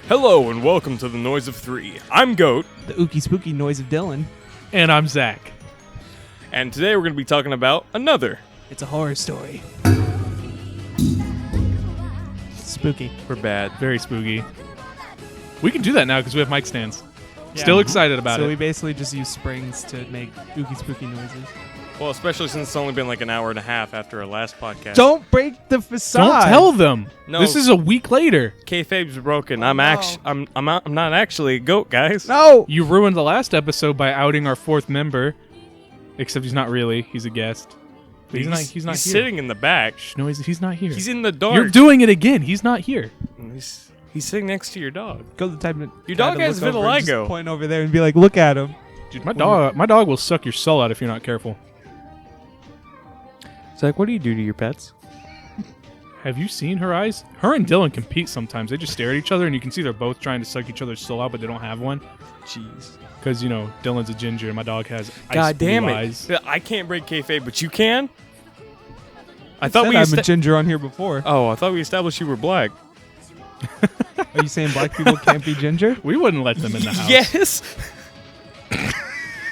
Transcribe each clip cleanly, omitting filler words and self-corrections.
Hello and welcome to the Noise of Three. I'm Goat. The ookie spooky noise of Dylan. And I'm Zach. And today we're going to be talking about another. It's a horror story. Spooky. We're bad. Very spooky. We can do that now because we have mic stands. Still excited about So it. we basically just use springs to make ookie spooky noises. Well, especially since it's only been like an hour and a half after our last podcast. Don't break the facade. Don't tell them. No. This is a week later. Kayfabe's broken. I'm no. I'm not actually a goat, guys. No. You ruined the last episode by outing our fourth member. Except he's not really. He's a guest. But he's not here. sitting in the back. Shh, no, he's not here. He's in the dark. You're doing it again. He's not here. He's sitting next to your dog. Go to the type of Your dog has vitiligo. Just point over there and be like, look at him. Dude, my dog will suck your soul out if you're not careful. Zach, what do you do to your pets? Have you seen her eyes? Her and Dylan compete sometimes. They just stare at each other, and you can see they're both trying to suck each other's soul out, but they don't have one. Jeez. Because, you know, Dylan's a ginger, and my dog has God damn blue it. eyes. I can't break kayfabe, but you can? I I thought thought we I'm a ginger on here before. Oh, I thought we established you were black. Are you saying black people can't be ginger? We wouldn't let them in the house. Yes.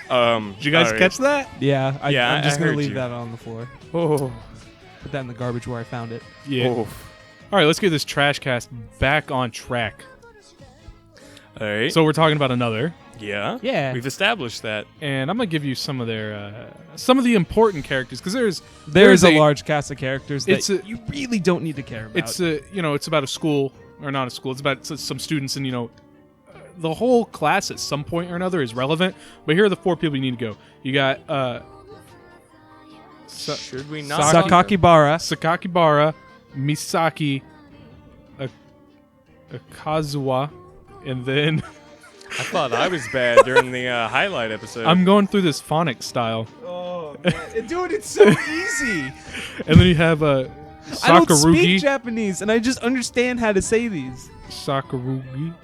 Did you guys catch that? Yeah. Yeah, I'm just I going heard to leave you. that on the floor. Oh. Put that in the garbage where I found it. Yeah. Oh. All right, let's get this trash cast back on track. All right. So we're talking about another, yeah. Yeah. We've established that. and I'm gonna give you some of the important characters because There's there's a large cast of characters it's that a- you really don't need to care about. it's about a school or not a school. It's about some students, and the whole class at some point or another is relevant. But here are the four people you need to go. You got Should we not? Sakakibara. Sakakibara, Misaki, Akazuwa, and then I thought I was bad during the highlight episode. I'm going through this phonics style. Oh, man. Dude, it's so easy. And then you have I don't speak Sakarugi, Japanese, and I just understand how to say these. Sakuragi.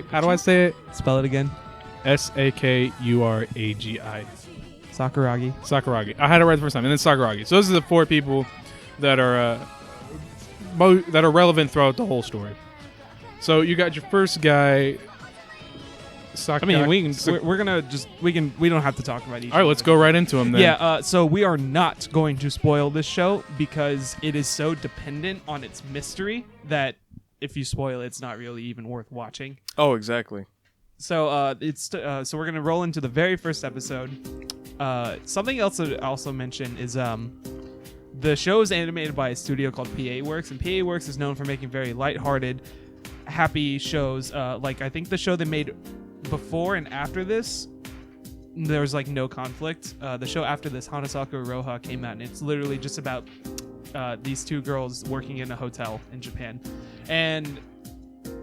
How do I say it? Spell it again. Sakuragi. Sakuragi. Sakuragi. I had it right the first time, and then Sakuragi. So those are the four people that are relevant throughout the whole story. So you got your first guy. I mean, we're gonna just we don't have to talk about each. All right, let's go right into him then. Yeah. So we are not going to spoil this show because it is so dependent on its mystery that if you spoil it, it's not really even worth watching. Oh, exactly. So so we're gonna roll into the very first episode. Something else to also mention is the show is animated by a studio called PA Works, and PA Works is known for making very lighthearted, happy shows. Like I think the show they made before and after this, there was like no conflict. The show after this, Hanasaku Roha, came out, and it's literally just about these two girls working in a hotel in Japan, and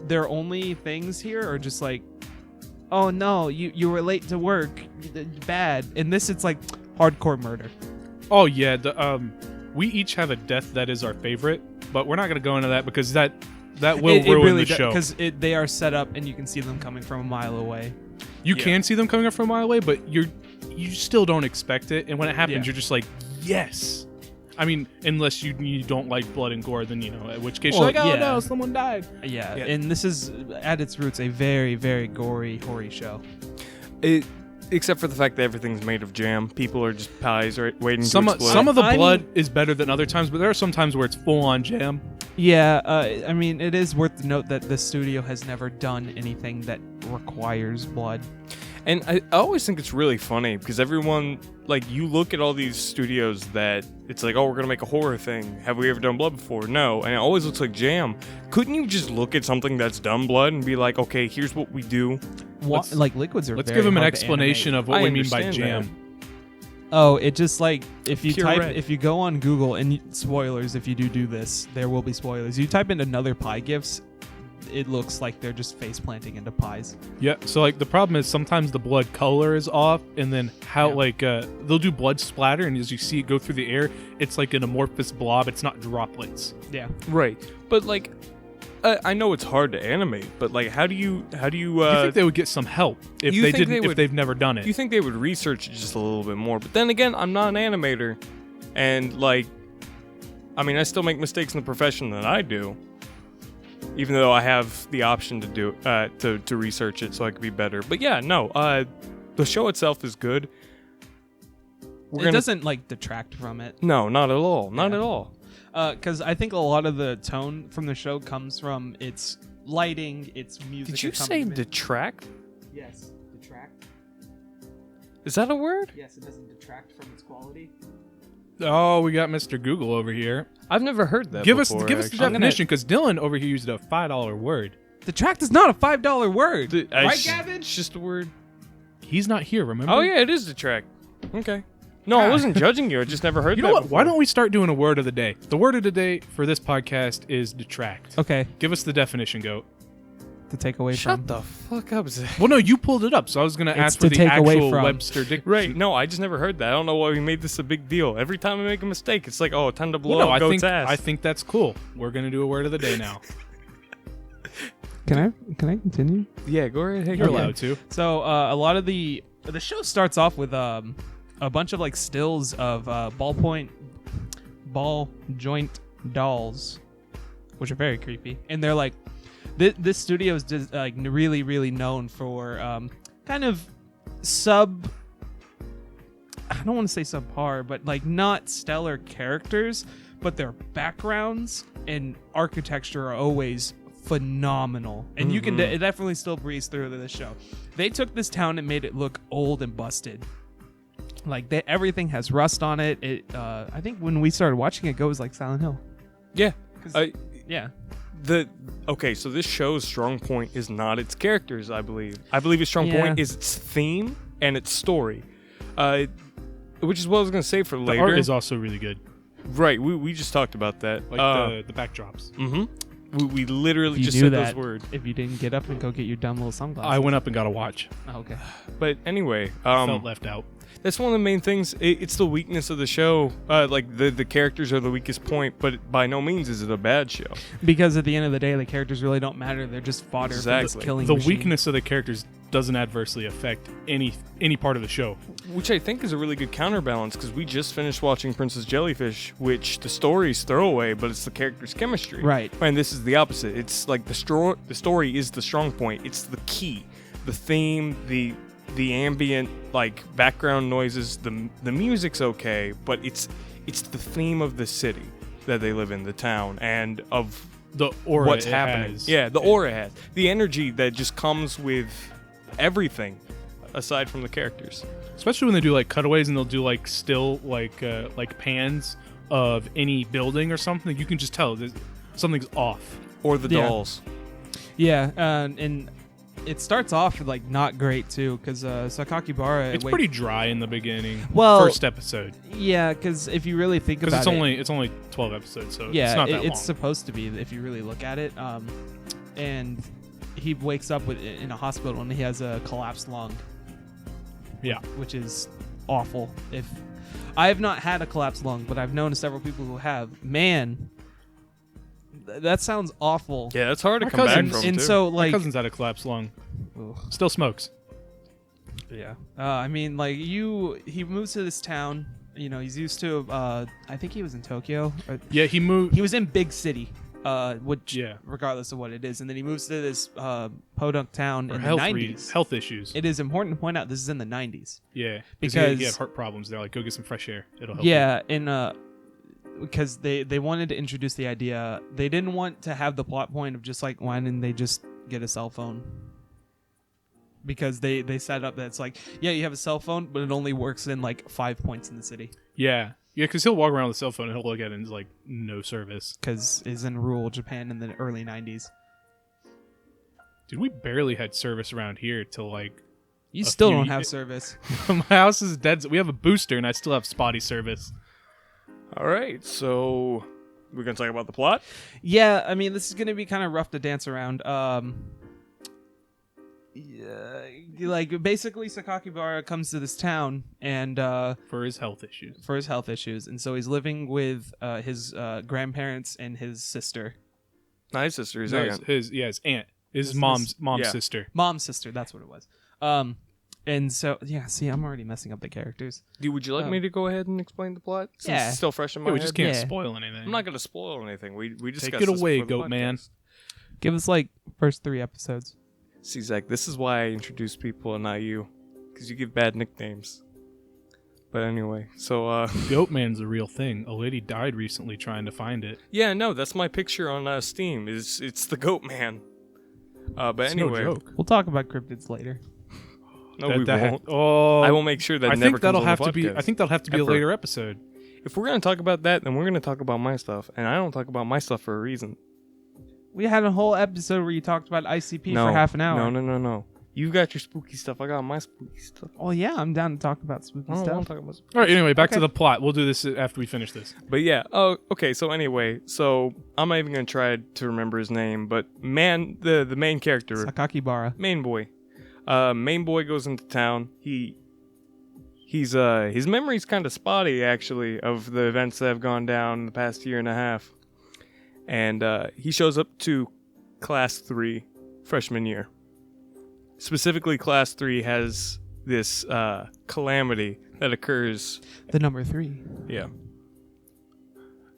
their only things here are just like, oh no, you were late to work, bad. In this, it's like hardcore murder. Oh yeah. We each have a death that is our favorite, but we're not going to go into that because that will ruin the show. Because they are set up, and you can see them coming from a mile away. You Yeah. can see them coming up from a mile away, but you still don't expect it. And when it happens, Yeah. you're just like, yes. I mean, unless you don't like blood and gore, then at which case Well, you're like, oh yeah. no, someone died. Yeah, Yeah. and this is at its roots a very, very gory, hoary show. Except for the fact that everything's made of jam. People are just pies waiting Some to explode. some of the I blood mean- is better than other times, but there are some times where it's full on jam. Yeah, I mean, it is worth the note that the studio has never done anything that requires blood. And I always think it's really funny because everyone, like, you look at all these studios that it's like, oh, we're going to make a horror thing. Have we ever done blood before? No. And it always looks like jam. Couldn't you just look at something that's done blood and be like, okay, here's what we do? Like liquids are. Let's very give them an hard to explanation animate. of what I we mean by understand jam. Oh, it just like if you Puree. if you go on Google and spoilers, if you do this, there will be spoilers. You type in another pie gifs, it looks like they're just face planting into pies. Yeah, so like the problem is sometimes the blood color is off, and then how they'll do blood splatter, and as you see it go through the air, it's like an amorphous blob. It's not droplets. Yeah. Right. But, like, I know it's hard to animate, but, like, how do you you think they would get some help if you they think didn't they if would- they've never done it? you think they would research it just a little bit more? But then again, I'm not an animator, and, like, I mean, I still make mistakes in the profession that I do. even though I have the option to do to research it so I could be better. But yeah, no, the show itself is good. It doesn't like detract from it. No, not at all. Not Yeah. at all. Because I think a lot of the tone from the show comes from its lighting, its music. Did you say accompaniment. detract? Yes, detract. Is that a word? Yes, it doesn't detract from its quality. Oh, we got Mr. Google over here. I've never heard that. Give before, us the actually. definition, because Dylan over here used a $5 word. Detract is not a $5 word, right, It's Gavin? just a word. He's not here, remember? Oh yeah, it is detract. Okay. No, I wasn't judging you. I just never heard You that. know what? before. Why don't we start doing a word of the day? The word of the day for this podcast is detract. Okay, Give us the definition, Goat. to take away Shut from. the fuck up, Zach. Well, no, you pulled it up, so I was going to It's ask to for the take away actual from. Webster dictionary. Right. No, I just never heard that. I don't know why we made this a big deal. Every time I make a mistake, it's like, oh, time to blow Well, no, up Goat's ass. I think that's cool. We're going to do a word of the day now. Can I continue? yeah, go right ahead. You're go. allowed to. So a lot of the show starts off with a bunch of like stills of ball joint dolls, which are very creepy, and they're like this studio is just like really known for kind of sub. I don't want to say subpar, but like not stellar characters, but their backgrounds and architecture are always phenomenal, and you can it definitely still breeze through to the show. They took this town and made it look old and busted. Like everything has rust on it. I think when we started watching it, goes like Silent Hill. Yeah. Yeah, Okay, so this show's strong point is not its characters, I believe. I believe its strong point is its theme and its story. Which is what I was going to say for The later. art is also really good. Right, we just talked about that. Like the backdrops. We literally you just knew said that those words. if you didn't get up and go get your dumb little sunglasses. I went up and got a watch. Oh, okay. But anyway, Felt left out. that's one of the main things. It's the weakness of the show. Like the characters are the weakest point, but by no means is it a bad show. Because at the end of the day, the characters really don't matter. They're just fodder for this Exactly. killing The machine. weakness of the characters doesn't adversely affect any part of the show. Which I think is a really good counterbalance because we just finished watching Princess Jellyfish, which the story's throwaway, but it's the character's chemistry. Right. And this is the opposite. It's like the story is the strong point. It's the key, the theme, the ambient like background noises. The music's okay, but it's the theme of the city that they live in, the town, and of The aura what's it happening. has. Yeah, the aura it has, the energy that just comes with everything, aside from the characters. Especially when they do like cutaways and they'll do like still like pans of any building or something. You can just tell that something's off. Or the Yeah. dolls. Yeah, and it starts off like not great too, because Sakakibara. It's pretty dry in the beginning. Well- First episode, Yeah, because if you really think because about it's only 12 episodes, so yeah, it's not that it's long. supposed to be if you really look at it. And he wakes up in a hospital and he has a collapsed lung. Yeah. Which is awful. If I have not had a collapsed lung, but I've known several people who have. Man, that sounds awful. Yeah, that's hard to My come back cousin- from. And too. so My like, cousin's had a collapsed lung. ugh. Still smokes. Yeah. I mean, like he moves to this town. You know, he's used to. I think he was in Tokyo. Or, Yeah, he moved. he was in big city. Which, Yeah. regardless of what it is, and then he moves to this podunk town for in the health 90s. health issues. It is important to point out this is in the 90s. Yeah, Because- he had heart problems. They're like, go get some fresh air. It'll help. you." Yeah, and because they wanted to introduce the idea. They didn't want to have the plot point of just like, why didn't they just get a cell phone? Because they set up that it's like, yeah, you have a cell phone, but it only works in like 5 points in the city. Yeah, because he'll walk around with a cell phone and he'll look at it and it's like no service. Because it's in rural Japan in the early 90s. Dude, we barely had service around here till like You A still few don't ye- have service. my house is dead. We have a booster and I still have spotty service. All right, so we're gonna talk about the plot. Yeah, I mean, this is going to be kind of rough to dance around. Yeah, like basically Sakakibara comes to this town and For his health issues. for his health issues, and so he's living with his grandparents and his sister, Nice sister, his No, aunt. his aunt. His His- mom's yeah. sister. mom's sister. That's what it was. And so yeah, see, I'm already messing up the characters. Dude, would you like me to go ahead and explain the plot? Since Yeah. it's still fresh in my Yeah, we head. just can't Yeah. spoil anything. I'm not gonna spoil anything. We discussed it this away, before the goat man. podcast. Give us like first 3 episodes. See, Zach, this is why I introduce people and not you, because you give bad nicknames. But anyway, so Goatman's a real thing. A lady died recently trying to find it. yeah, no, that's my picture on Steam. It's the Goat Man. But It's anyway, no joke. We'll talk about cryptids later. no, we won't. Oh, I will make sure that I never think that'll comes on have the to be. podcast. I think that'll have to be Ever. a later episode. If we're gonna talk about that, then we're gonna talk about my stuff, and I don't talk about my stuff for a reason. We had a whole episode where you talked about ICP No, for half an hour. No. You got your spooky stuff. I got my spooky stuff. Oh yeah, I'm down to talk about spooky I don't stuff. want to talk about spooky. All right. Anyway, back to Okay. the plot. We'll do this after we finish this. But yeah. Oh, okay. So anyway, I'm not even gonna try to remember his name, but the main character, Sakakibara. main boy, goes into town. His memory's kind of spotty actually of the events that have gone down in the past year and a half, and he shows up to class 3 freshman year. Specifically, class 3 has this calamity that occurs. The number 3, Yeah,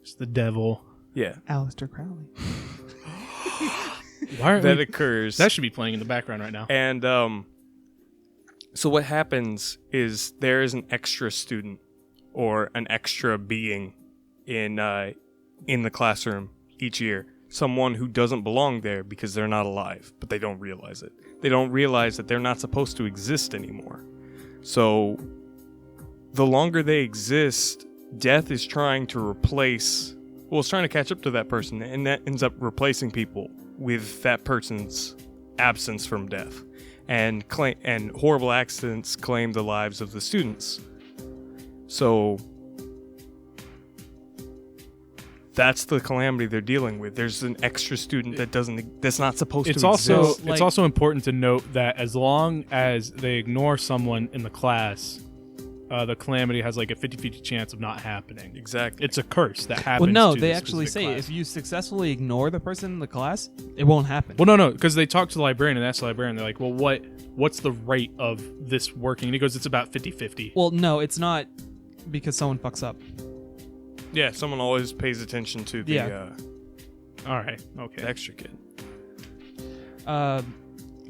It's the devil. yeah, Aleister Crowley. Why aren't that we- occurs. That should be playing in the background right now. And so what happens is there is an extra student or an extra being in the classroom each year. Someone who doesn't belong there because they're not alive, but they don't realize it. They don't realize that they're not supposed to exist anymore. So the longer they exist, death is trying to it's trying to catch up to that person, and that ends up replacing people with that person's absence from death. And horrible accidents claim the lives of the students. So that's the calamity they're dealing with. There's an extra student that's not supposed It's to also exist. like- it's also important to note that as long as they ignore someone in the class, the calamity has like a 50-50 chance of not happening. Exactly. It's a curse that happens. Well, no, to they the actually specific say class. if you successfully ignore the person in the class, it won't happen. Well, no, because they talk to the librarian and ask the librarian. They're like, "Well, what's the rate of this working?" And he goes, "It's about 50-50." Well, no, it's not because someone fucks up. Yeah, someone always pays attention to the, Yeah. All right, okay. the extra kid.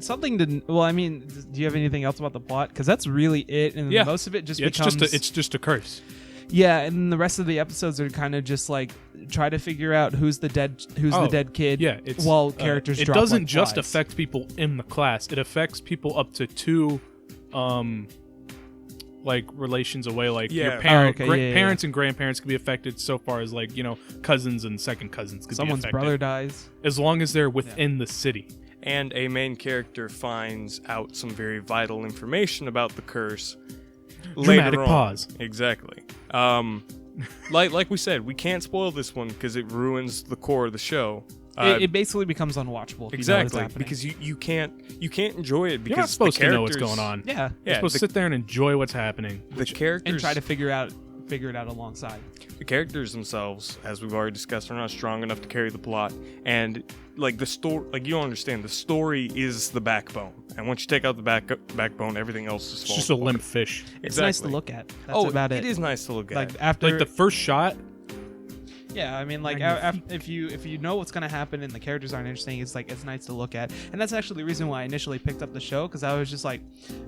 Something to well, I mean, do you have anything else about the plot? Because that's really it, and Yeah. most of it just Yeah, becomes it's just a curse. yeah, and the rest of the episodes are kind of just like try to figure out who's the dead kid. Yeah, it's while characters It drop doesn't like just flies. affect people in the class. It affects people up to 2, like relations away. Like Yeah. your parent, Oh, okay, yeah. parents and grandparents can be affected. So far as like cousins and second cousins could Someone's be affected. brother dies. as long as they're within the city. And a main character finds out some very vital information about the curse. Dramatic later on. pause. Exactly. Like we said, we can't spoil this one because it ruins the core of the show. It basically becomes unwatchable. If exactly you know what's happening. because you can't enjoy it because You're not supposed the to know what's characters- going on. yeah, You're Yeah, supposed to sit there and enjoy what's happening. the characters and try to figure it out alongside. the characters themselves, as we've already discussed, are not strong enough to carry the plot. And like the story, like you don't understand, the story is the backbone. And once you take out the backbone, everything else just It's falls just a apart. limp fish. It's nice to look at. That's about it. It is nice to look Like at. after Like the first shot, yeah, I mean, like if you know what's gonna happen and the characters aren't interesting, it's nice to look at, and that's actually the reason why I initially picked up the show because I was just like,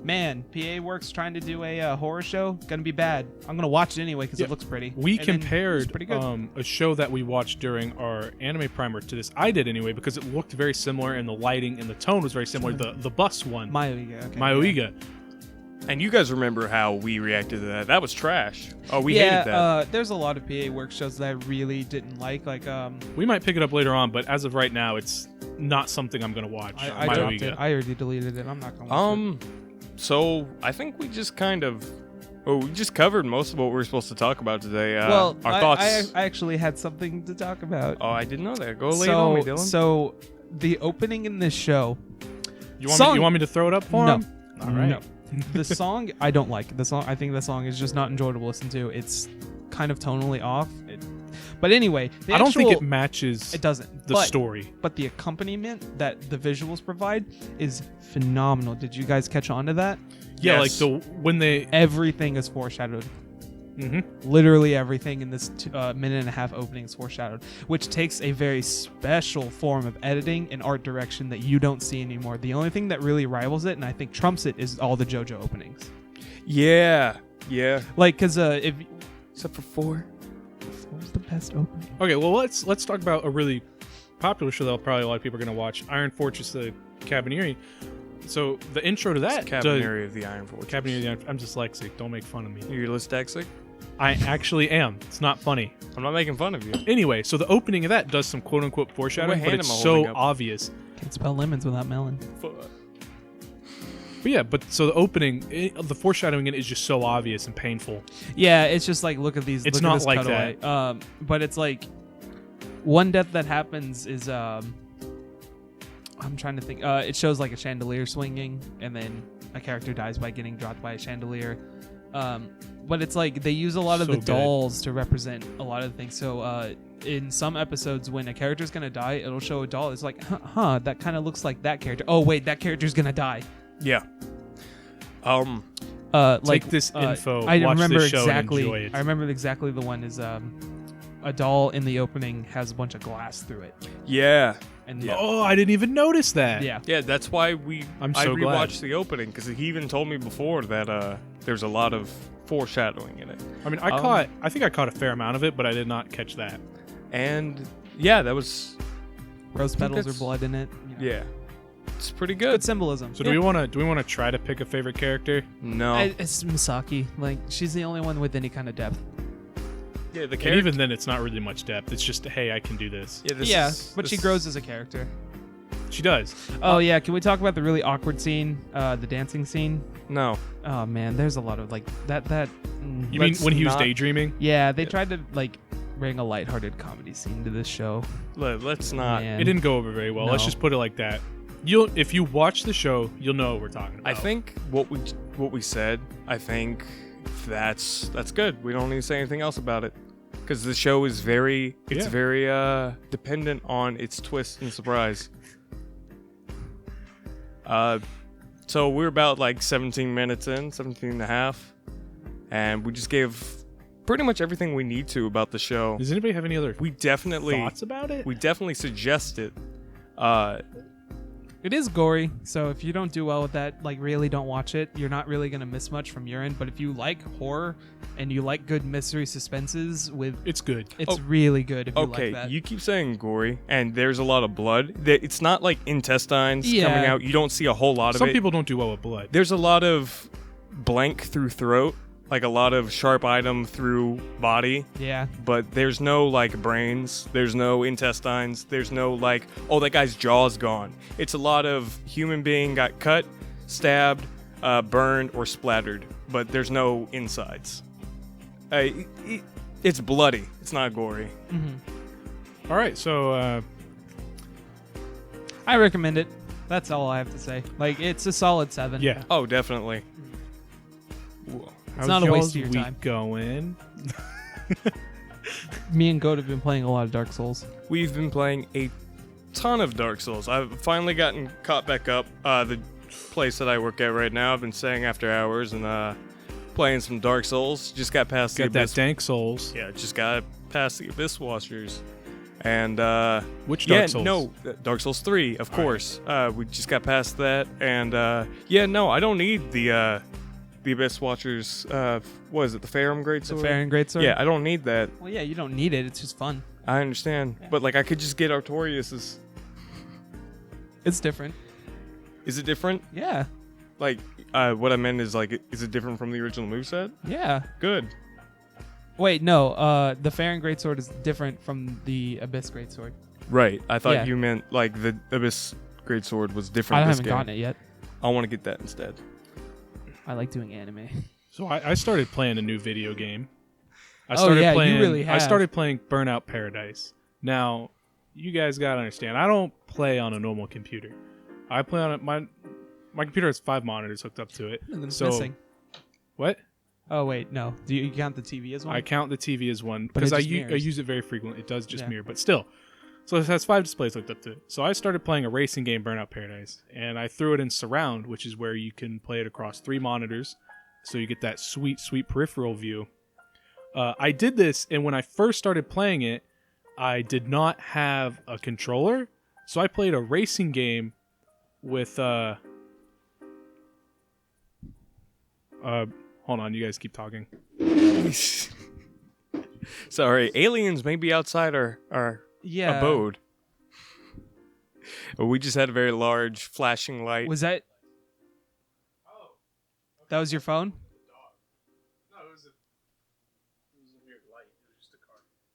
man, PA Works trying to do a horror show gonna be bad. I'm gonna watch it anyway because Yeah. it looks pretty. we And then it was compared pretty good. a show that we watched during our anime primer to this. I did anyway because it looked very similar and the lighting and the tone was very similar. The bus one, Mayoiga. Okay, Mayoiga. And you guys remember how we reacted to that? That was trash. Oh, we yeah, hated that. there's a lot of PA Works shows that I really didn't like. Like We might pick it up later on, but as of right now, it's not something I'm gonna watch. I dropped Mayoiga. it. I already deleted it. I'm not gonna watch it. So I think we just we just covered most of what we were supposed to talk about today. Well, our thoughts. I actually had something to talk about. Oh, I didn't know that. Go lay it on me, Dylan. So the opening in this show. You want Song- me? You want me to throw it up for No. him? All right. No. The song I don't like. The song I think the song is just not enjoyable to listen to. It's kind of tonally off. But anyway, I don't think it matches it doesn't. the but, story. But the accompaniment that the visuals provide is phenomenal. Did you guys catch on to that? Yeah, Yes. like when they Everything is foreshadowed. Literally everything in this minute and a half opening is foreshadowed, which takes a very special form of editing and art direction that you don't see anymore. The only thing that really rivals it, and I think trumps it, is all the JoJo openings. Yeah. Like, because if Except for 4. 4's the best opening. Okay, well let's talk about a really popular show that probably a lot of people are going to watch, Iron Fortress: The Cabaneri. So the intro to that, Cabaneri of the Iron Fortress. Cabaneri of the Iron. I'm dyslexic. Don't make fun of me. You're dyslexic? I actually am. It's not funny. I'm not making fun of you. Anyway, so the opening of that does some quote unquote foreshadowing, What but hand it's am I so holding up? obvious. Can't spell lemons without melon. But yeah, so the opening, the foreshadowing in it is just so obvious and painful. Yeah, it's just like, look at these. It's look not at this like cutaway. But it's like one death that happens is I'm trying to think. It shows like a chandelier swinging, and then a character dies by getting dropped by a chandelier. But it's like they use a lot of So the good. dolls to represent a lot of the things. So in some episodes, when a character's gonna die, it'll show a doll. It's like, that kind of looks like that character. Oh wait, that character's gonna die. Yeah. Take this info, I watch remember this show, exactly. and enjoy it. I remember exactly the one is a doll in the opening has a bunch of glass through it, Yeah. and Yeah. Oh, I didn't even notice that. yeah. Yeah, that's why I'm I so glad. rewatched the opening, because he even told me before that there's a lot of foreshadowing in it. I mean, I think I caught a fair amount of it, but I did not catch that. And yeah, that was Rose think petals or that's- blood in it. yeah. It's pretty Good good. symbolism. So do we want to try to pick a favorite character? No. It's Misaki. Like, she's the only one with any kind of depth. yeah, the And character. even then, it's not really much depth. It's just, hey, I can do this. Yeah, But she grows as a character. She does. Oh yeah, can we talk about the really awkward scene, the dancing scene? No. Oh man, there's a lot of like that. You mean Let's when he was not- daydreaming? Yeah, they tried to like bring a lighthearted comedy scene to this show. Let's not. Man. It didn't go over very well. Let's No. just put it like that. If you watch the show, you'll know what we're talking about. I think what we said, I think that's good. We don't need to say anything else about it, because the show is very dependent on its twist and surprise. So we're about like 17 minutes in, 17 and a half, and we just gave pretty much everything we need to about the show. Does anybody have any other We definitely thoughts about it? suggest it. It is gory, so if you don't do well with that, like really don't watch it. You're not really gonna miss much from your end. But if you like horror and you like good mystery suspenses, It's good. it's really good. If you Okay, like that. you keep saying gory, and there's a lot of blood. It's not like intestines Yeah. coming out. You don't see a whole lot of Some it. people don't do well with blood. There's a lot of blank through throat, like a lot of sharp item through body, Yeah, but there's no like brains. There's no intestines. There's no like, oh, that guy's jaw's gone. It's a lot of human being got cut, stabbed, burned, or splattered, but there's no insides. It's bloody. It's not gory. All right, so I recommend it. That's all I have to say. Like, it's a solid 7. yeah. Oh, definitely. How's not a waste y'all's of your week time. going? Me and Goat have been playing a lot of Dark Souls. We've been playing a ton of Dark Souls. I've finally gotten caught back up. The place that I work at right now, I've been staying after hours and playing some Dark Souls. Just got past the Got that Abyss. dank souls. Yeah, just got past the Abyss Watchers. And Which Dark Souls? no, Dark Souls 3, of All course. We just got past that, and no, I don't need the Abyss Watchers. What is it? The Farum The Greatsword? Fair and Greatsword? Yeah, I don't need that. Well, yeah, you don't need it. It's just fun. I understand, but like I could just get Artorias's. It's different. Is it different? Yeah. Like, what I meant is like, is it different from the original moveset? Yeah. Good. Wait, no. The Fair and Greatsword is different from the Abyss Greatsword. Right. I thought Yeah. you meant like the Abyss Greatsword was I different. haven't gotten it yet. I want to get that instead. I like doing anime. So I started playing a new video game. I Oh, started yeah, you playing, really I have. started playing Burnout Paradise. Now, you guys gotta understand, I don't play on a normal computer. I play on my computer has 5 monitors hooked up to it. And then it's So missing. what? Oh, wait, no. Do you count the TV as one? I count the TV as one But it because I just mirrors. use it very frequently. It does just Yeah. mirror, but still. So it has 5 displays hooked up to it. So I started playing a racing game, Burnout Paradise, and I threw it in surround, which is where you can play it across 3 monitors. So you get that sweet, sweet peripheral view. I did this, and when I first started playing it, I did not have a controller, so I played a racing game with hold on, you guys keep talking. Sorry, aliens may be outside our Yeah. abode. We just had a very large flashing light. Was that? That was your phone?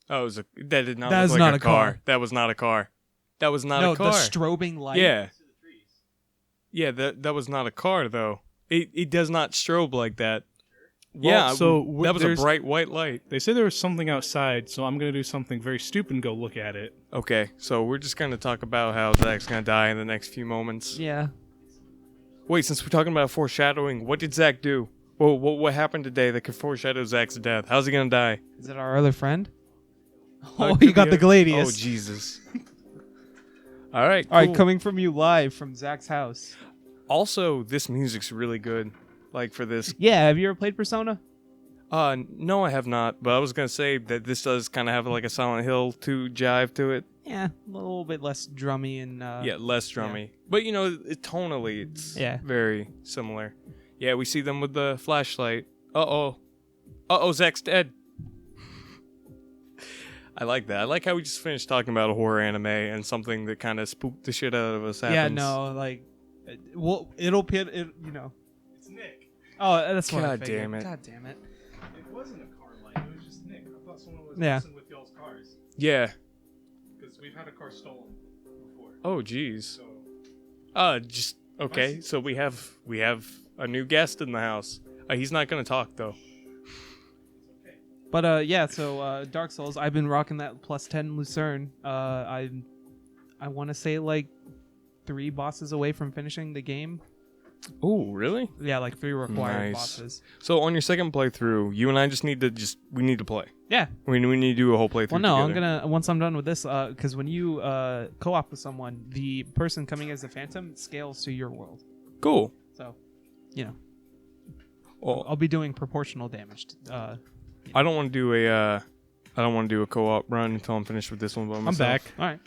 Oh, that did not That look is like not a a car. car. That was not a car. That was not No, a car. the strobing light. Yeah. Yeah, that was not a car though. It does not strobe like that. Yeah, so that was a there's- bright white light. They say there was something outside, so I'm gonna do something very stupid and go look at it. Okay, so we're just gonna talk about how Zach's gonna die in the next few moments. Yeah. Wait, since we're talking about foreshadowing, what did Zach do? Well, what happened today that could foreshadow Zach's death? How's he gonna die? Is it our other friend? Oh, Oh, it you could got be the Oh, Gladius. Jesus. All right, All right, cool. coming from you live from Zach's house. Also, this music's really good. Like for this. Yeah, have you ever played Persona? No, I have not. But I was gonna say that this does kind of have like a Silent Hill 2 jive to it. Yeah, a little bit less drummy and Yeah, less drummy. But you know, tonally, it's Yeah. very similar. Yeah, we see them with the flashlight. Uh oh, Zach's dead. I like that. I like how we just finished talking about a horror anime and something that kind of spooked the shit out of us happens. Yeah, no, like, well, it'll pit it. You know. It's Nick. Oh, that's what I God figured. damn it. God damn it. It wasn't a car light. It was just Nick. I thought someone was Yeah. messing with y'all's cars Yeah. because we've had a car stolen before. Oh, jeez. So Just okay. So we have a new guest in the house. He's not gonna talk though. But yeah, so Dark Souls, I've been rocking that plus 10 Lucerne. I want to say like 3 bosses away from finishing the game. Oh, really? Yeah, like 3 required Nice. bosses. So on your second playthrough, you and I we need to play. Yeah. We need to do a whole playthrough. Well, no, together. I'm gonna once I'm done with this, because when you co-op with someone, the person coming as a phantom scales to your world. Cool. So, you know, Well, I'll be doing proportional damage. I don't want to do a co-op run until I'm finished with this one by myself. I'm back. All right.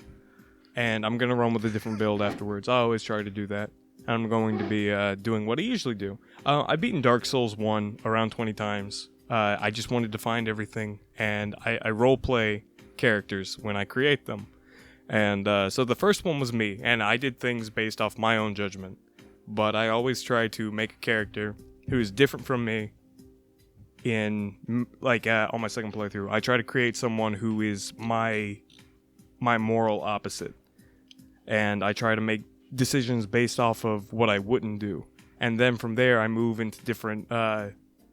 And I'm gonna run with a different build afterwards. I always try to do that. I'm going to be doing what I usually do. I've beaten Dark Souls 1 around 20 times. I just wanted to find everything, and I role play characters when I create them. And so the first one was me, and I did things based off my own judgment. But I always try to make a character who is different from me. On my second playthrough, I try to create someone who is my moral opposite, and I try to make decisions based off of what I wouldn't do, and then from there I move into different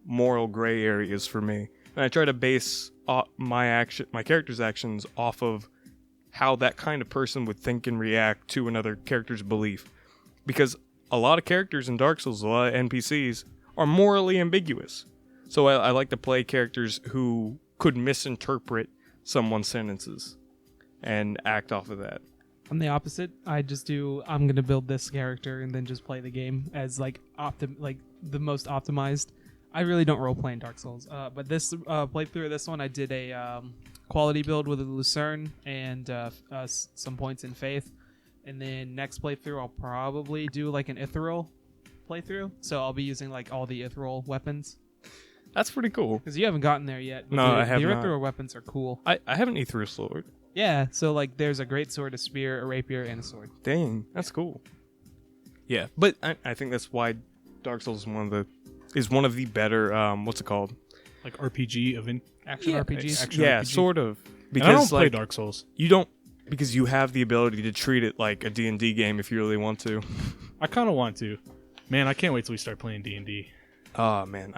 moral gray areas for me, and I try to base my character's actions off of how that kind of person would think and react to another character's belief, because a lot of characters in Dark Souls, a lot of NPCs are morally ambiguous. So I like to play characters who could misinterpret someone's sentences and act off of that. I'm the opposite. I'm gonna build this character and then just play the game as like the most optimized. I really don't role play in Dark Souls. But this playthrough of this one, I did a quality build with a Lucerne and some points in Faith. And then next playthrough, I'll probably do like an Ethereal playthrough. So I'll be using like all the Ethereal weapons. That's pretty cool. Because you haven't gotten there yet. but No, the, I have The not. Ethereal weapons are cool. I have an Aether sword. Yeah, so like there's a great sword, a spear, a rapier, and a sword. Dang, that's cool. Yeah, but I think that's why Dark Souls is one of the better what's it called? like RPG event. Action RPGs. Action Yeah, RPG. sort of. And Because I don't play like Dark Souls. you don't because you have the ability to treat it like a D&D game if you really want to. I kind of want to. Man, I can't wait till we start playing D&D. Oh man,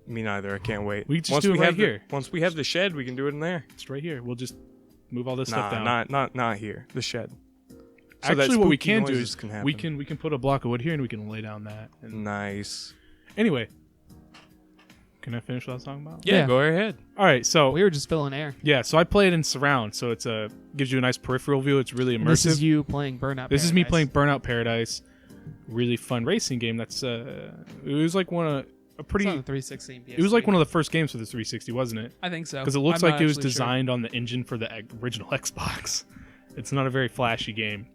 me neither. I can't wait. We just do it right have here. Once we have the shed, we can do it in there. It's right here. We'll just move all this stuff down. Not here. The shed. So that Actually, what we spooky can do noises is can we happen. can put a block of wood here and we can lay down that. And Nice. anyway, can I finish what I was talking about? Yeah, Yeah. go ahead. All right, so We were just filling air. yeah, so I play it in surround, so it's gives you a nice peripheral view. It's really immersive. This is you playing Burnout. This is me Paradise. playing Burnout Paradise. Really fun racing game. That's it was like one of a pretty. It's on the 360 and PS3. It was like one of the first games for the 360, wasn't it? I think so. Because it looks I'm like not it was actually sure. designed on the engine for the original Xbox. It's not a very flashy game.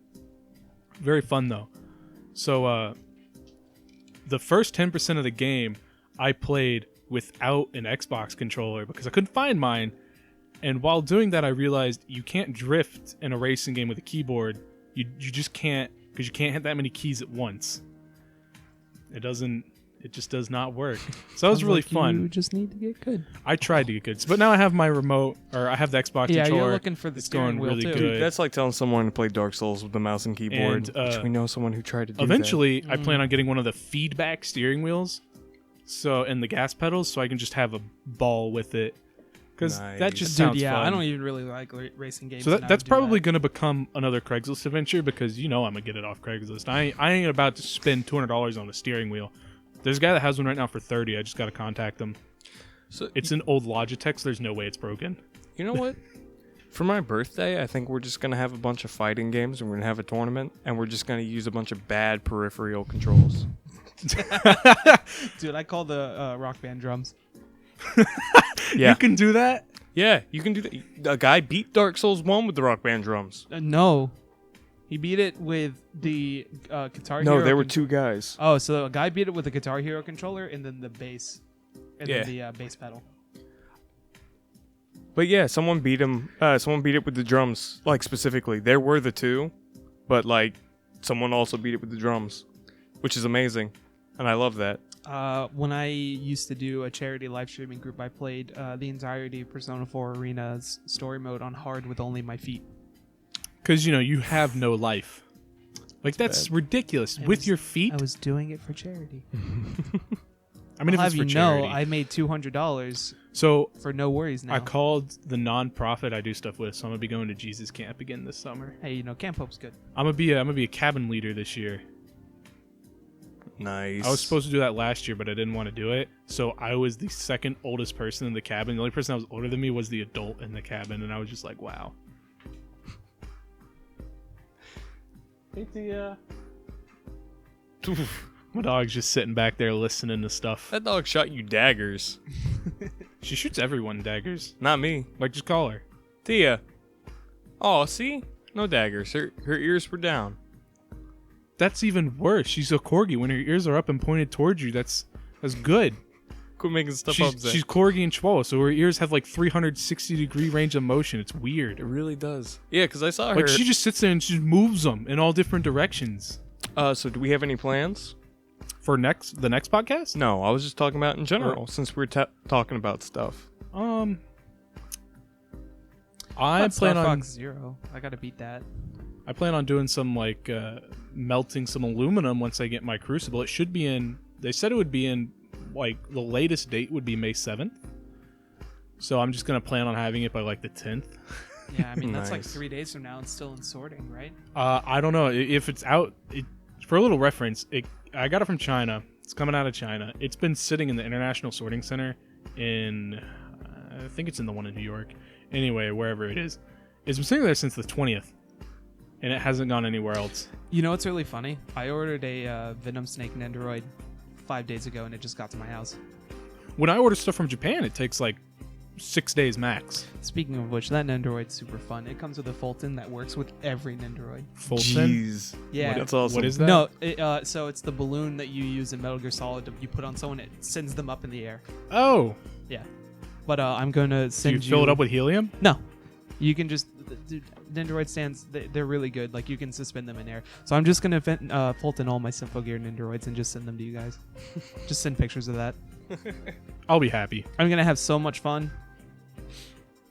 Very fun though. So the first 10% of the game I played without an Xbox controller because I couldn't find mine. And while doing that, I realized you can't drift in a racing game with a keyboard. You just can't, because you can't hit that many keys at once. It just does not work. So that was really fun. You just need to get good. I tried to get good, but now I have my remote, or I have the Xbox Yeah, controller. you're looking for the It's steering going wheel really too. good. Dude, that's like telling someone to play Dark Souls with the mouse and keyboard. And, which we know someone who tried to do Eventually, I plan on getting one of the feedback steering wheels, and the gas pedals, so I can just have a ball with it. Because that Nice. just Dude, sounds yeah, fun. I don't even really like racing games. So and I that's would do probably that. going to become another Craigslist adventure because I'm gonna get it off Craigslist. I ain't about to spend $200 on a steering wheel. There's a guy that has one right now for $30. I just got to contact him. So It's an old Logitech, so there's no way it's broken. you know what? For my birthday, I think we're just gonna have a bunch of fighting games, and we're gonna have a tournament, and we're just gonna use a bunch of bad peripheral controls. Dude, I call the Rock Band drums. Yeah, You can do that? yeah, you can do that. A guy beat Dark Souls 1 with the Rock Band drums. No, he beat it with the Guitar No, Hero. there were two guys. Oh, so a guy beat it with the Guitar Hero controller and then the bass, and Yeah. then the bass pedal. But yeah, someone beat him. Someone beat it with the drums, like specifically. There were the two, but like someone also beat it with the drums, which is amazing, and I love that. When I used to do a charity live streaming group, I played the entirety of Persona 4 Arena's story mode on hard with only my feet. Because, you have no life. Like, that's ridiculous. I With was- your feet? I was doing it for charity. I mean, if I'll it's have for you charity. know, I made $200 So, for no worries now. I called the non-profit I do stuff with, so I'm going to be going to Jesus Camp again this summer. Hey, Camp Hope's good. I'm going to be a cabin leader this year. Nice. I was supposed to do that last year, but I didn't want to do it. So I was the second oldest person in the cabin. The only person that was older than me was the adult in the cabin, and I was just like, wow. Hey, Tia. My dog's just sitting back there listening to stuff. That dog shot you daggers. She shoots everyone daggers. Not me. Like, just call her. Tia. Oh, see? No daggers. Her ears were down. That's even worse. She's a corgi. When her ears are up and pointed towards you, that's good. Quit making stuff up, Zach. She's corgi and chihuahua, so her ears have like 360-degree range of motion. It's weird. It really does. Yeah, because I saw her. Like, she just sits there and she moves them in all different directions. So do we have any plans? For the next podcast? No, I was just talking about in general, since we were talking about stuff. I But plan Star on Fox Zero. I gotta beat that. I plan on doing some like melting some aluminum once I get my crucible. It should be in. They said it would be in like the latest date would be May 7th. So I'm just gonna plan on having it by like the 10th. Yeah, I mean that's like Nice. 3 days from now and still in sorting, right? I don't know if it's out. For a little reference, I got it from China. It's coming out of China. It's been sitting in the International Sorting Center in, I think it's in the one in New York. Anyway, wherever it is, it's been sitting there since the 20th, and it hasn't gone anywhere else. You know what's really funny? I ordered a Venom Snake Nendoroid 5 days ago and it just got to my house. When I order stuff from Japan, it takes like 6 days max. Speaking of which, that Nendoroid's super fun. It comes with a Fulton that works with every Nendoroid. Fulton. Jeez. Yeah. That's awesome. What is that? No, so it's the balloon that you use in Metal Gear Solid. You put on someone, it sends them up in the air. Oh, Yeah. But I'm going to do send you fill it up with helium? No. You can just... Dude, Nendoroid stands, they're really good. Like, you can suspend them in air. So I'm just going to Fulton all my Symphogear Nendoroids and just send them to you guys. Just send pictures of that. I'll be happy. I'm going to have so much fun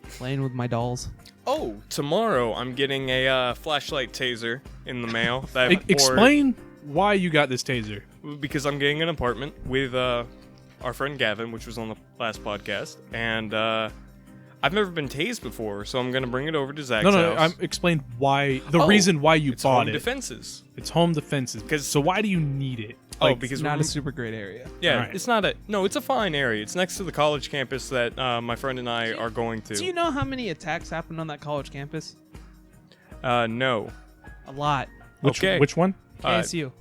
playing with my dolls. Oh, tomorrow I'm getting a flashlight taser in the mail. That I've Explain why you got this taser. because I'm getting an apartment with our friend Gavin, which was on the last podcast, and I've never been tased before, so I'm gonna bring it over to Zach's No. house. Explain why. The Oh, reason why you It's bought home it. defenses. It's home defenses. 'Cause- So why do you need it? Oh, because It's not we're- a super great area. yeah, Alright. it's not it's a fine area. It's next to the college campus that my friend and I are going to. Do you know how many attacks happened on that college campus? No. A lot. Which Okay. which one? Uh, KSU.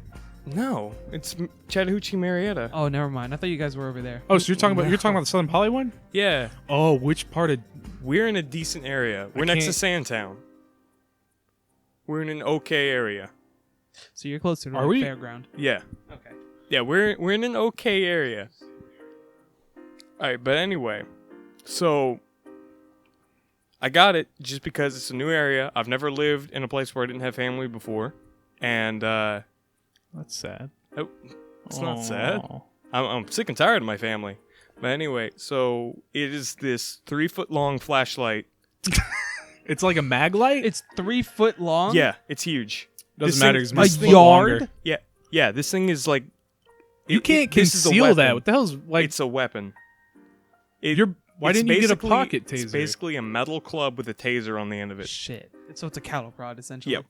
No, it's Chattahoochee Marietta. Oh, never mind. I thought you guys were over there. Oh, so you're talking about the Southern Poly one? Yeah, Oh, which part of? we're in a decent area. We're next to can't- Sandtown. We're in an okay area. So you're closer to Are the we? fairground. Yeah. Okay. Yeah, we're in an okay area. All right, but anyway, so I got it just because it's a new area. I've never lived in a place where I didn't have family before, and That's sad. it's not sad. Aw. I'm sick and tired of my family. But anyway, so it is this 3-foot-long flashlight. It's like a mag light. It's 3 foot long. Yeah, it's huge. Doesn't this matter. thing- It's A my foot yard. longer. Yeah, this thing is like You can't this is a conceal that. weapon. What the hell's like? It's a weapon. It- Why it's didn't you get a basically- pocket It's taser? basically a metal club with a taser on the end of it. Shit. So it's a cattle prod essentially. Yep.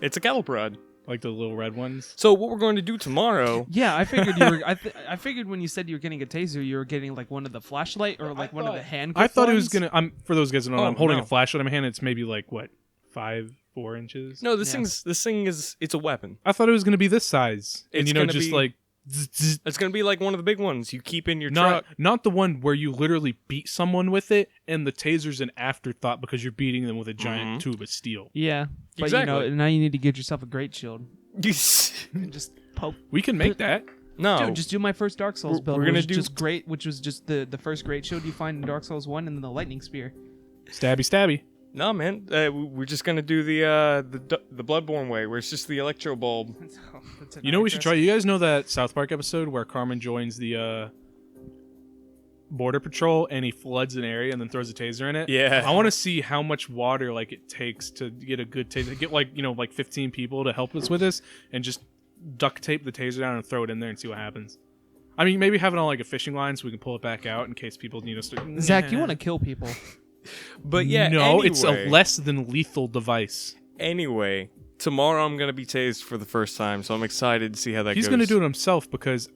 It's a cattle prod. Like the little red ones. So what we're going to do tomorrow? Yeah, I figured you were. I figured when you said you were getting a taser, you were getting like one of the flashlight or like one of the hand. I thought it was ones. gonna. I'm for those guys who don't know. Oh, I'm holding no. a flashlight in my hand. It's maybe like what, 4 inches. No, this Yeah. thing is it's a weapon. I thought it was gonna be this size, and It's you know, gonna just be- like It's going to be like one of the big ones you keep in your truck. not the one where you literally beat someone with it, and the taser's an afterthought because you're beating them with a giant tube of steel. Yeah, but Exactly. you know now you need to get yourself a great shield and just poke. We can make that. No. Dude, just do my first Dark Souls We're- build. we're Which gonna was do- just great, which was just the first great shield you find in Dark Souls 1, and then the lightning spear. Stabby, stabby. No, man. We're just going to do the Bloodborne way where it's just the electro bulb. You know what we should try? You guys know that South Park episode where Carmen joins the border patrol and he floods an area and then throws a taser in it? Yeah. I want to see how much water like it takes to get a good taser. Get like 15 people to help us with this and just duct tape the taser down and throw it in there and see what happens. I mean, maybe have it on like a fishing line so we can pull it back out in case people start. Zach, you want to kill people? But yeah, no, anyway, it's a less than lethal device. Anyway, tomorrow I'm going to be tased for the first time, so I'm excited to see how that He's goes. going to do it himself because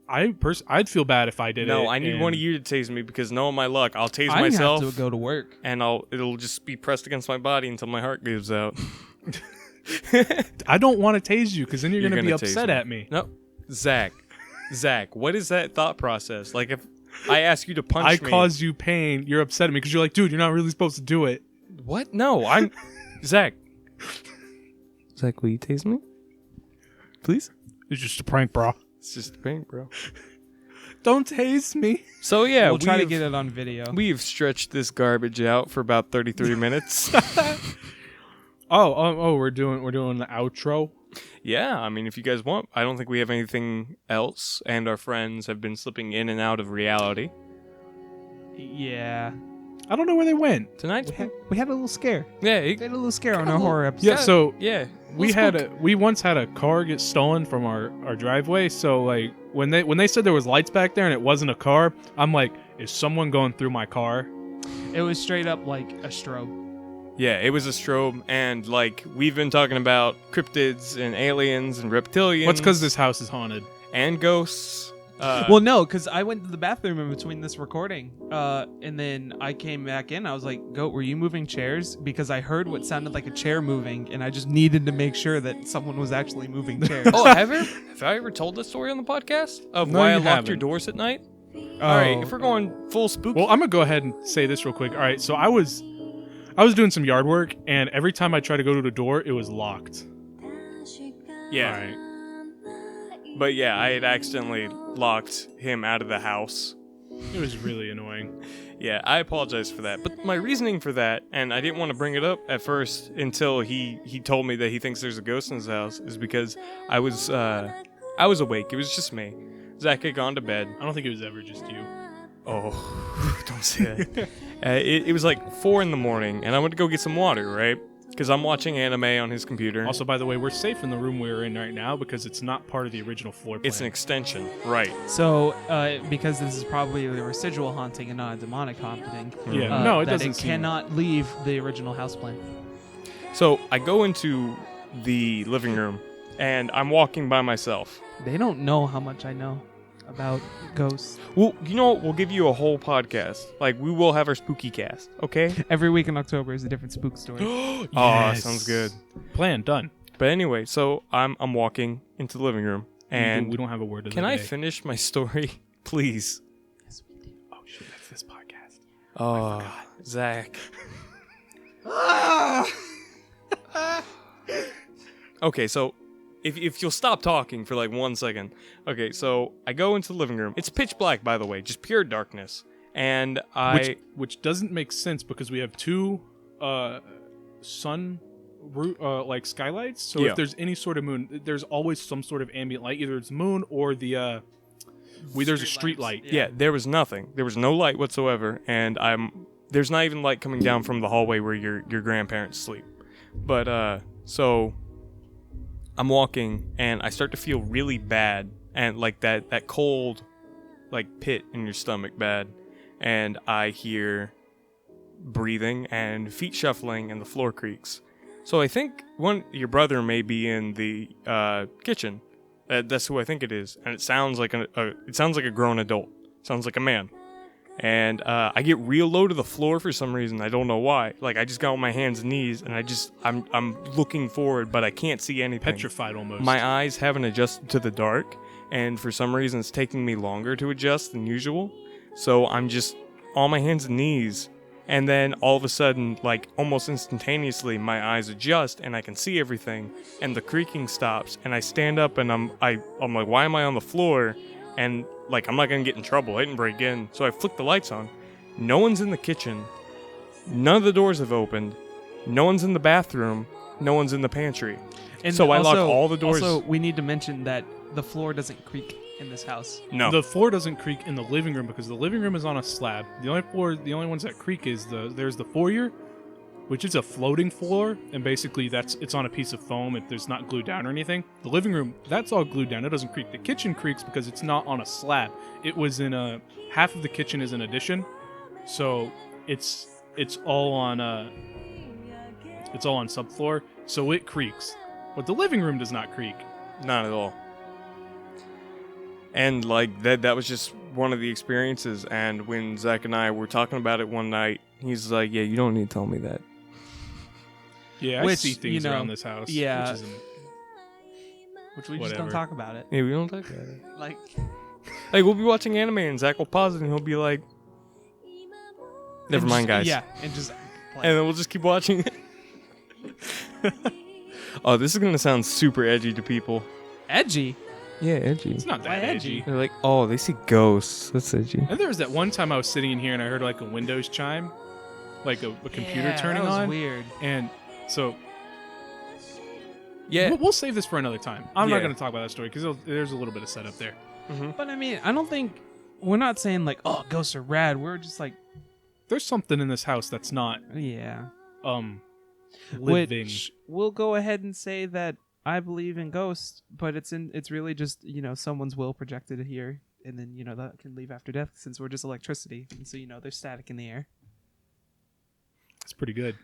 I'd feel bad if I did it. No, I need and- one of you to tase me because knowing my luck, I'll tase I myself have to go to work. and it'll just be pressed against my body until my heart gives out. I don't want to tase you because then you're You're going to be gonna tase upset me. at me. No, Zach, what is that thought process? Like if I ask you to punch I me, caused you pain. You're upset at me because you're like, dude, you're not really supposed to do it. what? No, I'm Zach. Zach, will you tase me? Please. It's just a prank, bro. It's just a prank, bro. Don't tase me. So yeah, we'll try to we've- get it on video. We've stretched this garbage out for about 33 minutes. Oh, we're doing the outro. Yeah, I mean, if you guys want, I don't think we have anything else, and our friends have been slipping in and out of reality. Yeah, I don't know where they went. Tonight, we had a little scare. yeah, We had a little scare on our horror episode. Yeah, so yeah. we once had a car get stolen from our driveway. So like when they said there was lights back there and it wasn't a car, I'm like, is someone going through my car? It was straight up like a strobe. Yeah, it was a strobe, and like we've been talking about cryptids and aliens and reptilians. What's because this house is haunted? and ghosts. Well, no, because I went to the bathroom in between this recording, and then I came back in. I was like, "Goat, were you moving chairs?" Because I heard what sounded like a chair moving, and I just needed to make sure that someone was actually moving chairs. oh, have I ever told this story on the podcast of No, why I you locked your haven't. doors at night? Oh. All right, if we're going full spooky. Well, I'm gonna go ahead and say this real quick. All right, so I was doing some yard work, and every time I tried to go to the door, it was locked. yeah, All right. but yeah, I had accidentally locked him out of the house. It was really annoying. Yeah, I apologize for that. But my reasoning for that, and I didn't want to bring it up at first until he told me that he thinks there's a ghost in his house, is because I was awake. It was just me. Zach had gone to bed. I don't think it was ever just you. Oh, don't say that. It was like 4 in the morning, and I went to go get some water, right? Because I'm watching anime on his computer. Also, by the way, we're safe in the room we're in right now because it's not part of the original floor plan. It's an extension, right? So, because this is probably a residual haunting and not a demonic haunting, Yeah, no, it that doesn't it seem- cannot leave the original house plan. So I go into the living room, and I'm walking by myself. They don't know how much I know about ghosts. Well, you know what? We'll give you a whole podcast. Like, we will have our spooky cast, okay? Every week in October is a different spook story. Oh, sounds good. Plan done. But anyway, so I'm walking into the living room, and we don't have a word of can the I day. finish my story, please? Yes, we do. Oh shit, that's this podcast. Oh, Zach. Okay, so if you'll stop talking for like 1 second. Okay, so I go into the living room. It's pitch black, by the way, just pure darkness. And Which doesn't make sense because we have two sun like skylights. So Yeah. if there's any sort of moon, there's always some sort of ambient light. Either it's moon or there's a street light. yeah, there was nothing. There was no light whatsoever, and there's not even light coming down from the hallway where your grandparents sleep. But so I'm walking and I start to feel really bad, and like that cold like pit in your stomach bad, and I hear breathing and feet shuffling and the floor creaks. So I think your brother may be in the kitchen. That's who I think it is, and it sounds like a grown adult. Sounds like a man. And I get real low to the floor for some reason. I don't know why. Like I just got on my hands and knees, and I'm looking forward, but I can't see anything. Petrified almost. My eyes haven't adjusted to the dark, and for some reason it's taking me longer to adjust than usual. So I'm just on my hands and knees, and then all of a sudden, like almost instantaneously, my eyes adjust and I can see everything, and the creaking stops, and I stand up and I'm like, why am I on the floor? And like I'm not gonna get in trouble. I didn't break in, so I flick the lights on. No one's in the kitchen. None of the doors have opened. No one's in the bathroom. No one's in the pantry. And So I lock also- all the doors. Also, we need to mention that the floor doesn't creak in this house. No. The floor doesn't creak in the living room because the living room is on a slab. The only ones that creak is there's the foyer, which is a floating floor, and basically it's on a piece of foam. If there's not glued down or anything, the living room that's all glued down. It doesn't creak. The kitchen creaks because it's not on a slab. It was in half of the kitchen is an addition, so it's all on subfloor, so it creaks. But the living room does not creak. Not at all. And like that was just one of the experiences. And when Zach and I were talking about it one night, he's like, yeah, you don't need to tell me that. Yeah, I Which, see things you know, around this house. yeah. Which isn't, Which we just Whatever. don't talk about it. Yeah, we don't talk about it. Like, Like we'll be watching anime and Zach will pause it and he'll be like, never mind, guys. Yeah, and just play. And then we'll just keep watching it. Oh, this is gonna sound super edgy to people. Edgy. Yeah, edgy. it's not that Why edgy. edgy? They're like, oh, they see ghosts. That's edgy. And there was that one time I was sitting in here and I heard like a Windows chime, like a computer Yeah, turning that was on. weird. And so Yeah. we'll save this for another time. I'm not Yeah. going to talk about that story because there's a little bit of setup there. But I mean, I don't think we're not saying like, oh, ghosts are rad. We're just like, There's something in this house that's not yeah. living. Which we'll go ahead and say that I believe in ghosts, but it's really just, someone's will projected here, and then that can leave after death since we're just electricity, and so there's static in the air. It's pretty good.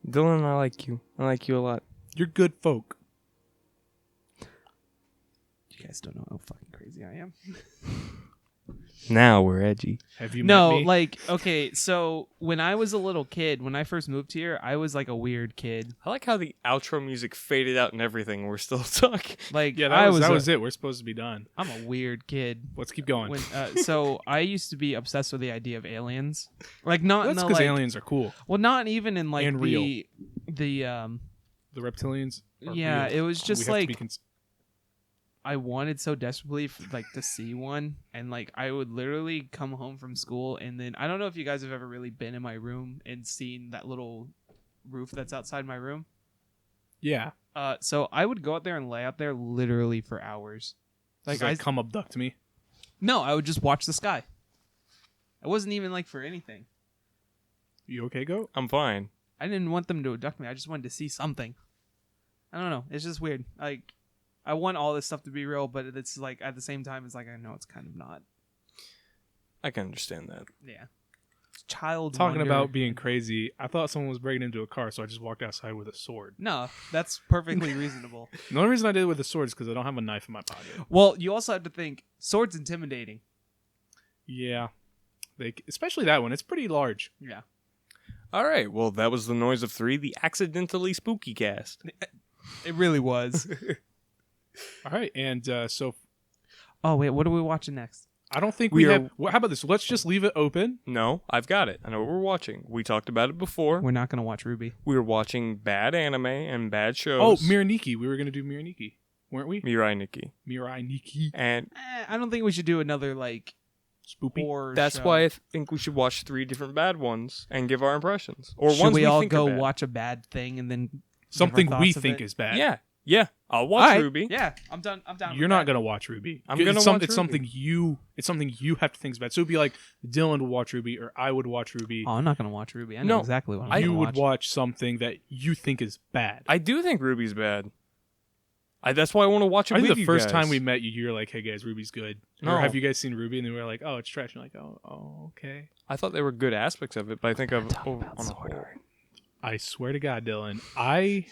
Dylan, I like you. I like you a lot. You're good folk. You guys don't know how fucking crazy I am. Now we're edgy. Have you No, met me? like, okay, so when I was a little kid, when I first moved here, I was like a weird kid. I like how the outro music faded out and everything. We're still talking. Like, yeah, I that a- was it. We're supposed to be done. I'm a weird kid. Let's keep going. When so I used to be obsessed with the idea of aliens, like not in That's the because like, aliens are cool. well, not even in like And the real. the The reptilians. Are yeah, real. it was We just have to like be I wanted so desperately like to see one, and like I would literally come home from school, and then I don't know if you guys have ever really been in my room and seen that little roof that's outside my room. yeah. So I would go out there and lay out there literally for hours. Like Like come abduct me. no, I would just watch the sky. It wasn't even like for anything. You okay, goat? I'm fine. I didn't want them to abduct me. I just wanted to see something. I don't know. It's just weird. Like, I want all this stuff to be real, but it's like at the same time, it's like I know it's kind of not. I can understand that. Yeah. It's child Talking wonder. about being crazy, I thought someone was breaking into a car, so I just walked outside with a sword. No, that's perfectly reasonable. The only reason I did it with a sword is because I don't have a knife in my pocket. Well, you also have to think sword's intimidating. Yeah, especially that one. It's pretty large. Yeah. All right. Well, that was the noise of 3, the accidentally spooky cast. It really was. All right, and so Oh wait, what are we watching next? I don't think We we are- have. How about this? Let's just leave it open. No, I've got it. I know what we're watching. We talked about it before. We're not gonna watch Ruby. We were watching bad anime and bad Oh, shows. Miraniki. We were gonna do Miraniki, weren't we? Mirai Nikki. Mirai Nikki. And I don't think we should do another like Spoopy. horror. that's show. why I think we should watch 3 different bad ones and give our impressions. Or Should ones we all think go are bad. watch a bad thing and then give Something our we thoughts of think it? is bad. Yeah. I'll watch All right. Ruby. Yeah, I'm done. I'm down. You're with not that. gonna watch Ruby. I'm gonna it's watch It's something Ruby. It's something you have to think is bad. So it'd be like Dylan would watch Ruby, or I would watch Ruby. Oh, I'm not gonna watch Ruby. I know No, exactly what I'm You gonna would watch. watch something that you think is bad. I do think Ruby's bad. That's why I want to watch it I think with the you first guys. time we met you, you were like, "Hey guys, Ruby's good." No. Or have you guys seen Ruby? And then we were like, "Oh, it's trash." And you're like, "Oh, okay." I thought there were good aspects of it, but I think I've talking on about a Sword whole. Art. I swear to God, Dylan, I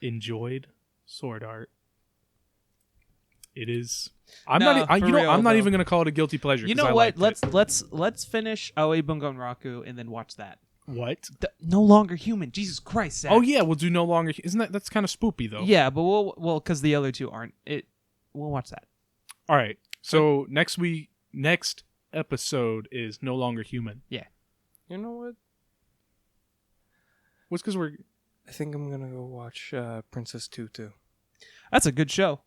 enjoyed Sword Art. It is. I'm No, not. for You know, real, I'm not though. even gonna call it a guilty pleasure. You 'cause know I what? liked it. Let's finish Aoi Bungon Raku and then watch that. What? No longer human. Jesus Christ. Zach. Oh yeah, we'll do no longer. Isn't that's kind of spoopy though? Yeah, but we'll because the other two aren't. We'll watch that. All right. So next episode is no longer human. You know what? What's because we're I think I'm gonna go watch Princess Tutu. That's a good show.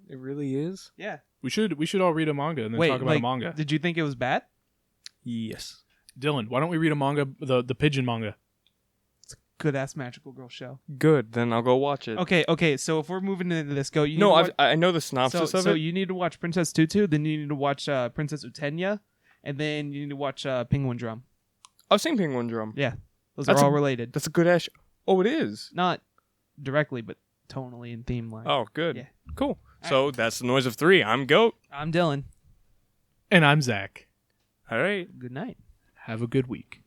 It really is. Yeah. we should all read a manga and then Wait, talk about like, a manga. did you think it was bad? Yes. Dylan, why don't we read a manga, the pigeon manga? Good ass magical girl show. Good. Then I'll go watch it. Okay. So if we're moving into this, go. You No, need to I know the so synopsis of so it. you need to watch Princess Tutu, then you need to watch Princess Utenya, and then you need to watch Penguin Drum. I've seen Penguin Drum. Yeah, those That's are all a- related. That's a good ass. Oh, it is. Not directly, but tonally and theme line. Oh, good. Yeah. Cool. So that's the noise of 3. I'm Goat. I'm Dylan. And I'm Zach. All right. Good night. Have a good week.